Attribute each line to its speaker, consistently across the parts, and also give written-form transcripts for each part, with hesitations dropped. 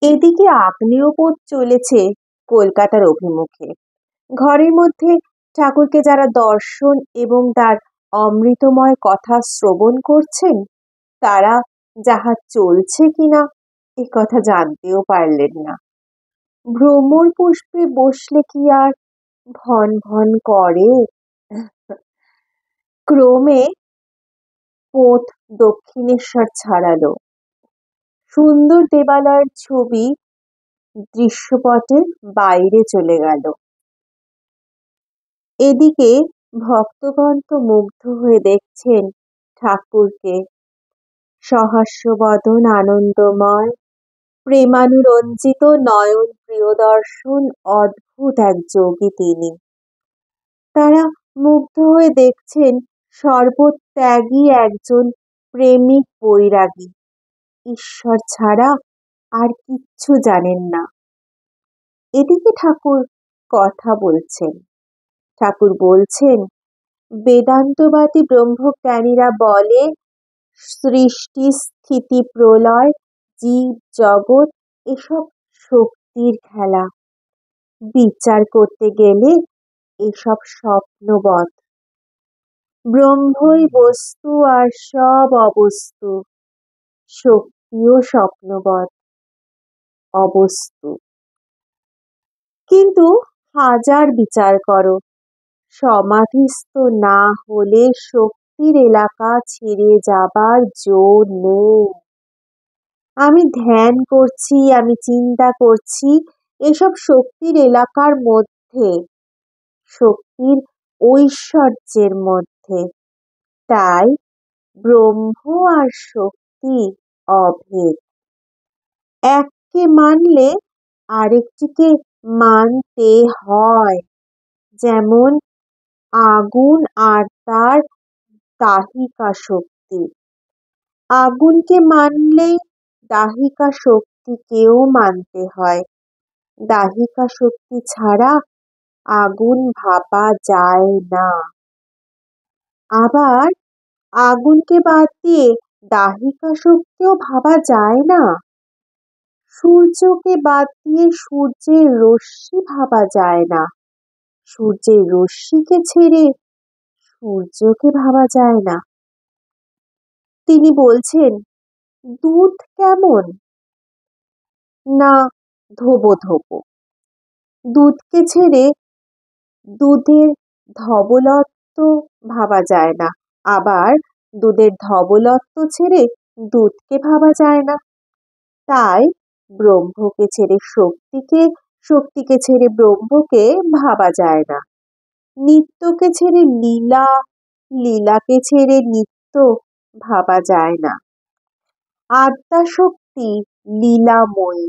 Speaker 1: এদিকে আগ্নেয়পথ চলেছে কলকাতার অভিমুখে। ঘরের মধ্যে ঠাকুরকে যারা দর্শন এবং তার অমৃতময় কথা শ্রবণ করছেন, তারা জাহাজ চলছে কিনা এ কথা জানতেও পারলেন না। ভ্রমর পুষ্পে বসলে কি আর ভন ভন করে? ক্রমে পথ দক্ষিণেশ্বর ছাড়ালো। সুন্দর দেবালয়ের ছবি দৃশ্যপটের বাইরে চলে গেল। এদিকে ভক্তগণ তো মুগ্ধ হয়ে দেখছেন ঠাকুরকে। সহাস্যবদন, আনন্দময়, প্রেমানুরঞ্জিত নয়ন প্রিয়দর্শন, অদ্ভুত এক যোগী তিনি। তারা মুগ্ধ হয়ে দেখছেন সর্বত্যাগী একজন প্রেমিক বৈরাগী। ঈশ্বর ছাড়া আর কিচ্ছু জানেন না। এদিকে ঠাকুর কথা বলছেন। ঠাকুর বলছেন, বেদান্তবাদী ব্রহ্মজ্ঞানীরা বলে সৃষ্টি, স্থিতি, প্রলয়, জীব জগৎ এসব শক্তির খেলা। বিচার করতে গেলে এসব স্বপ্নবৎ। ব্রহ্মই বস্তু আর সব অবস্তু। শক্তিও স্বপ্নবৎ, অবস্তু। কিন্তু হাজার বিচার করো, সমাধিস্থ না হলে শক্তির এলাকা ছেড়ে যাবার জোর নেই। আমি ধ্যান করছি, আমি চিন্তা করছি, এসব শক্তির এলাকার মধ্যে, শক্তির ঐশ্বর্যের মধ্যে। তাই ব্রহ্ম আর শক্তি অভেদ। এককে মানলে আরেকটিকে মানতে হয়। যেমন আগুন আর তার দাহিকা শক্তি। আগুনকে মানলেই দাহিকা শক্তিকেও মানতে হয়। দাহিকা শক্তি ছাড়া আগুন ভাবা যায় না। আবার আগুনকে বাদ দিয়ে দাহিকা শক্তিও ভাবা যায় না। সূর্যকে বাদ দিয়ে সূর্যের রশ্মি ভাবা যায় না। সূর্যের রশ্মিকে ছেড়ে সূর্যকে ভাবা যায় না। তিনি বলছেন, দুধ কেমন? না ধোবো ধোবো। দুধকে ছেড়ে দুধের ধবলত্ব ভাবা যায় না। আবার দুধের ধবলত্ব ছেড়ে দুধকে ভাবা যায় না। তাই ব্রহ্মকে ছেড়ে শক্তিকে, শক্তিকে ছেড়ে ব্রহ্মকে ভাবা যায় না। নিত্যকে ছেড়ে লীলা, লীলাকে ছেড়ে নিত্য ভাবা যায় না। আদ্যাশক্তি লীলাময়ী।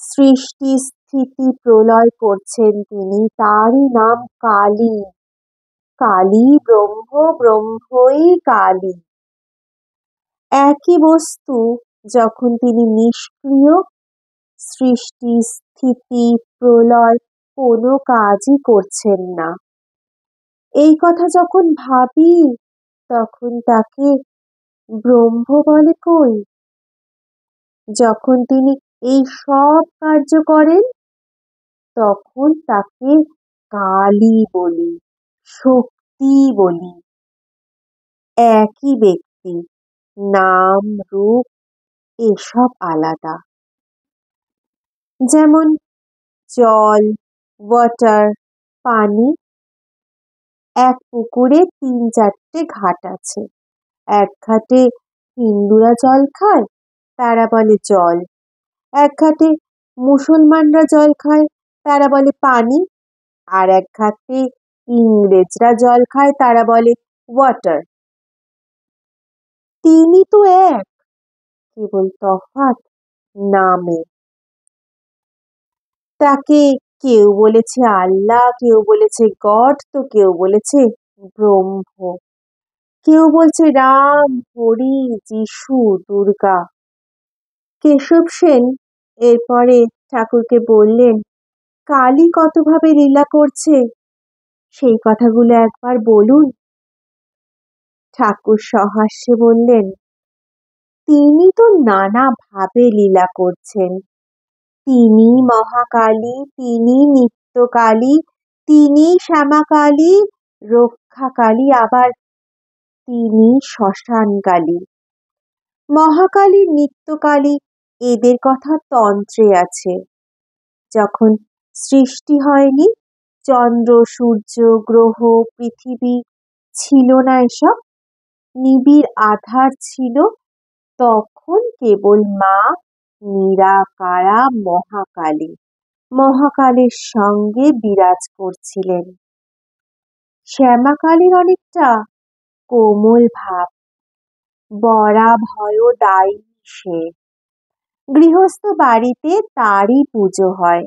Speaker 1: সৃষ্টি, স্থিতি, প্রলয় করছেন তিনি, তারই নাম কালী। কালী ব্রহ্ম, ব্রহ্মই কালী। একই বস্তু যখন তিনি নিষ্ক্রিয়, সৃষ্টি, স্থিতি, প্রলয় কোনো কাজই করছেন না, এই কথা যখন ভাবি, তখন তাকে ব্রহ্ম বলে কই? যখন তিনি এই সব কার্য করেন, তখন তাকে কালী বলি, শক্তি বলি। একই ব্যক্তি, নাম রূপ এসব আলাদা। যেমন জল, ওয়াটার, পানি। এক পুকুরে ৩-৪টে ঘাট আছে। এক ঘাটে হিন্দুরা জল খায়, তারা বলে জল। এক ঘাটে মুসলমানরা জল খায়, তারা বলে পানি। আর এক ঘাটে ইংরেজরা জল খায়, তারা বলে ওয়াটার। তিনি তো এক, কেবল তফাৎ নামে। তাকে কেউ বলেছে আল্লাহ, কেউ বলেছে গড, তো কেউ বলেছে ব্রহ্ম। কেউ বলছে রাম, হরি, যিশু, দুর্গা। কেশব সেন এরপরে ঠাকুরকে বললেন, কালী কতভাবে লীলা করছে সেই কথাগুলো একবার বলুন। ঠাকুর সহাস্যে বললেন, তিনি তো নানা ভাবে লীলা করছেন। তিনি মহাকালী, তিনি নিত্যকালী, তিনি শ্যামাকালী, রক্ষাকালী, আবার তিনি শ্মশানকালী। মহাকালী, নিত্যকালী এদের কথা তন্ত্রে আছে। যখন সৃষ্টি হয়নি, চন্দ্র, সূর্য, গ্রহ, পৃথিবী ছিল না, এসব নিবিড় আধার ছিল, তখন কেবল মা নিরাকারা মহাকালী মহাকালের সঙ্গে বিরাজ করছিলেন। শ্যামাকালীর অনেকটা কোমল ভাব, বরা ভয়দায়ী সে। গৃহস্থ বাড়িতে তারই পুজো হয়।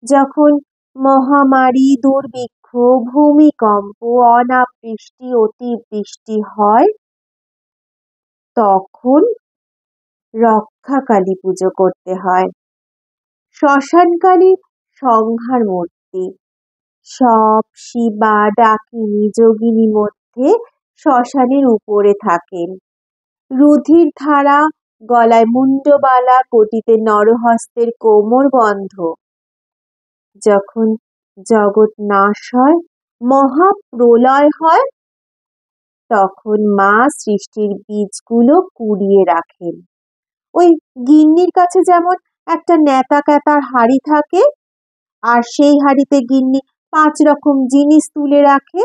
Speaker 1: যখন মহামারী, দুর্ভিক্ষ, ভূমিকম্প, অনাবৃষ্টি, অতিবৃষ্টি হয়, তখন রক্ষাকালী পুজো করতে হয়। শ্মশানকালী সংহার মূর্তি। সব শিবা, ডাকিনী, যোগিনী মধ্যে শ্মশানের উপরে থাকেন। রুধির ধারা, গলায় মুন্ডবালা, কোটিতে নরহস্তের কোমর বন্ধ। যখন জগৎ নাশ হয়, মহাপ্রলয় হয়, তখন মা সৃষ্টির বীজগুলো কুড়িয়ে রাখেন। ওই গিন্নির কাছে যেমন একটা নেতা ক্যাতার হাড়ি থাকে, আর সেই হাড়িতে গিন্নি 5 রকম জিনিস তুলে রাখে।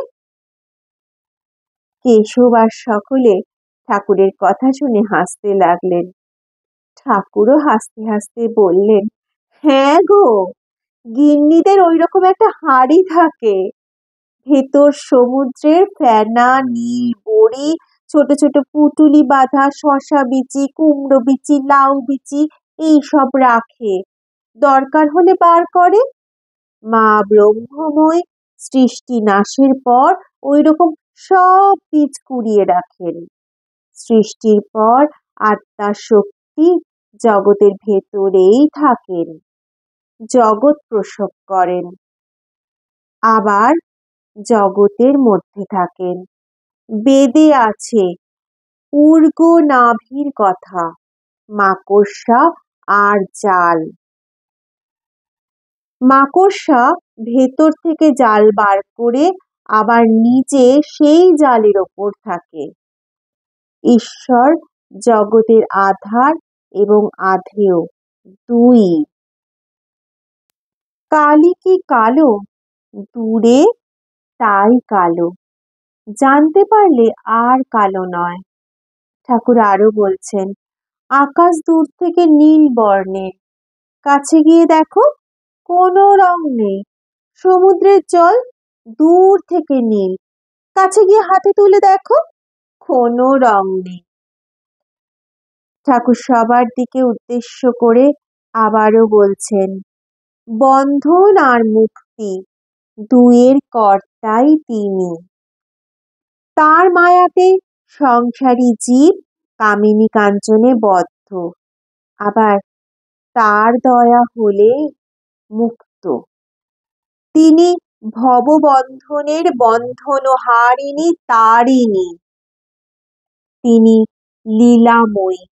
Speaker 1: কেশব আর সকলে ঠাকুরের কথা শুনে হাসতে লাগলেন। ঠাকুরও হাসতে হাসতে বললেন, হ্যাঁ গো, গিন্নিদের ওই রকম একটা হাড়ি থাকে, ভেতর সমুদ্রের ফেনা, নীল বড়ি, ছোট ছোট পুঁটুলি বাঁধা শশা বিচি, কুমড়ো বিচি, লাউ বিচি এইসব রাখে, দরকার হলে বার করে। মা ব্রহ্মময় সৃষ্টি নাশের পর ওই রকম সব বীজ কুড়িয়ে রাখেন। সৃষ্টির পর আত্মার শক্তি জগতের ভেতরেই থাকেন, জগৎ প্রসব করেন, আবার জগতের মধ্যে থাকেন। বেদে আছে ঊর্গ নাভির কথা, মাকড়সা আর জাল। মাকড়সা ভেতর থেকে জাল বার করে আবার নিচে সেই জালের ওপর থাকে। ঈশ্বর জগতের আধার এবং আধেয় দুই। কালী কি কালো? দূরে তাই কালো, জানতে পারলে আর কালো নয়। ঠাকুর আরো বলছেন, আকাশ দূর থেকে নীল বর্ণের, কাছে গিয়ে দেখো কোনো রং নেই। সমুদ্রের জল দূর থেকে নীল, কাছে গিয়ে হাতে তুলে দেখো কোনো রং নেই। ঠাকুর সবার দিকে উদ্দেশ্য করে আবারও বলছেন, বন্ধন আর মুক্তি দুয়ের কর্তাই তিনি। তার মায়াতে সংসারী জীব কামিনী কাঞ্চনে বদ্ধ, আবার তার দয়া হলে মুক্ত। তিনি ভববন্ধনের বন্ধনহারিণী তারিণী। তিনি লীলাময়ী,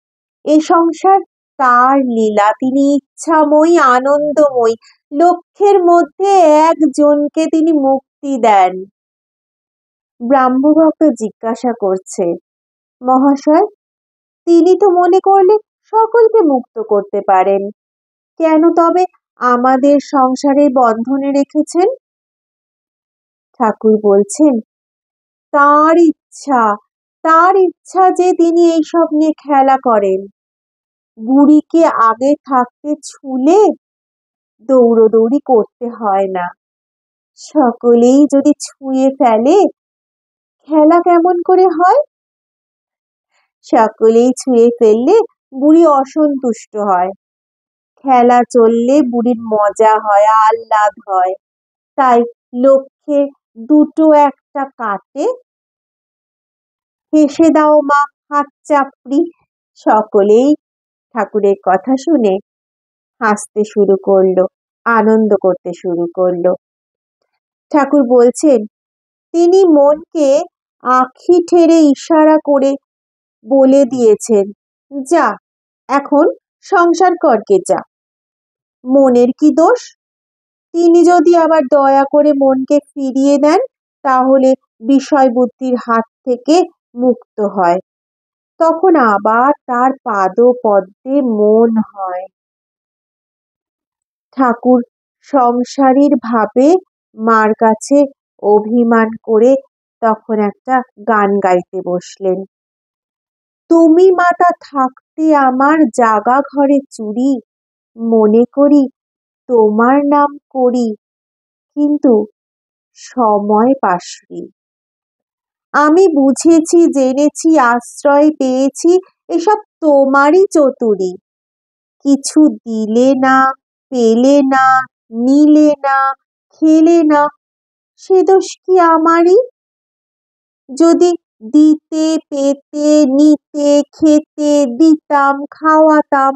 Speaker 1: এ সংসার তার লীলা। তিনি ইচ্ছাময়ী, আনন্দময়ী, লক্ষের মধ্যে একজনকে তিনি মুক্তি দেন। ব্রাহ্মভক্ত জিজ্ঞাসা করছে, মহাশয়, তিনি তো মনে করলে সকলকে মুক্ত করতে পারেন, কেন তবে আমাদের সংসারের বন্ধনে রেখেছেন? ঠাকুর বলছেন, তার ইচ্ছা, তার ইচ্ছা যে তিনি এইসব নিয়ে খেলা করেন। বুড়িকে আগে থাকতে ছুলে দৌড়দৌড়ি করতে হয় না। সকলেই যদি ছুঁয়ে ফেলে, খেলা কেমন করে হয়? সকলেই ছুঁয়ে ফেললে বুড়ি অসন্তুষ্ট হয়। খেলা চললে বুড়ির মজা হয়, আহ্লাদ হয়। তাই লক্ষ্যে দুটো একটা কাটে, হেসে দাও মা হাত চাপড়ি। সকলেই ঠাকুরের কথা শুনে হাসতে শুরু করলো, আনন্দ করতে শুরু করলো। ঠাকুর বলছেন, তিনি মনকে আঁখি ঠেরে ইশারা করে বলে দিয়েছেন, যা এখন সংসার করকে যা। মনের কি দোষ? তিনি যদি আবার দয়া করে মনকে ফিরিয়ে দেন, তাহলে বিষয় বুদ্ধির হাত থেকে মুক্ত হয়, তখন আবার তার পাদপদ্মে মন হয়। ঠাকুর সংসারীর ভাবে মার কাছে অভিমান করে তখন একটা গান গাইতে বসলেন। তুমি মাতা থাকতে আমার জাগা ঘরে চুরি, মনে করি তোমার নাম করি, কিন্তু সময় পাশরি। আমি বুঝেছি, জেনেছি, আশ্রয় পেয়েছি, এসব তোমারই চতুরি। কিছু দিলে না, পেলে না, নিলে না, খেলে না, সে দোষ কি আমারই? যদি দিতে, পেতে, নিতে, খেতে, দিতাম, খাওয়াতাম,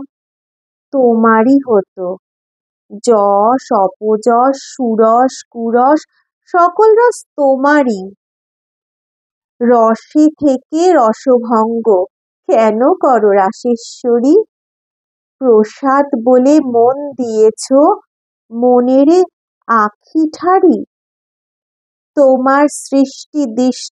Speaker 1: তোমারই হতো। যশ, অপযশ, সুরস, কুরস, সকল রস তোমারই। রসে থেকে রসভঙ্গ কেন করো রাসেশ্বরী? প্রসাদ বলে মন দিয়েছ, মনেরে আঁখি ঠারি। তোমার সৃষ্টি দৃষ্টি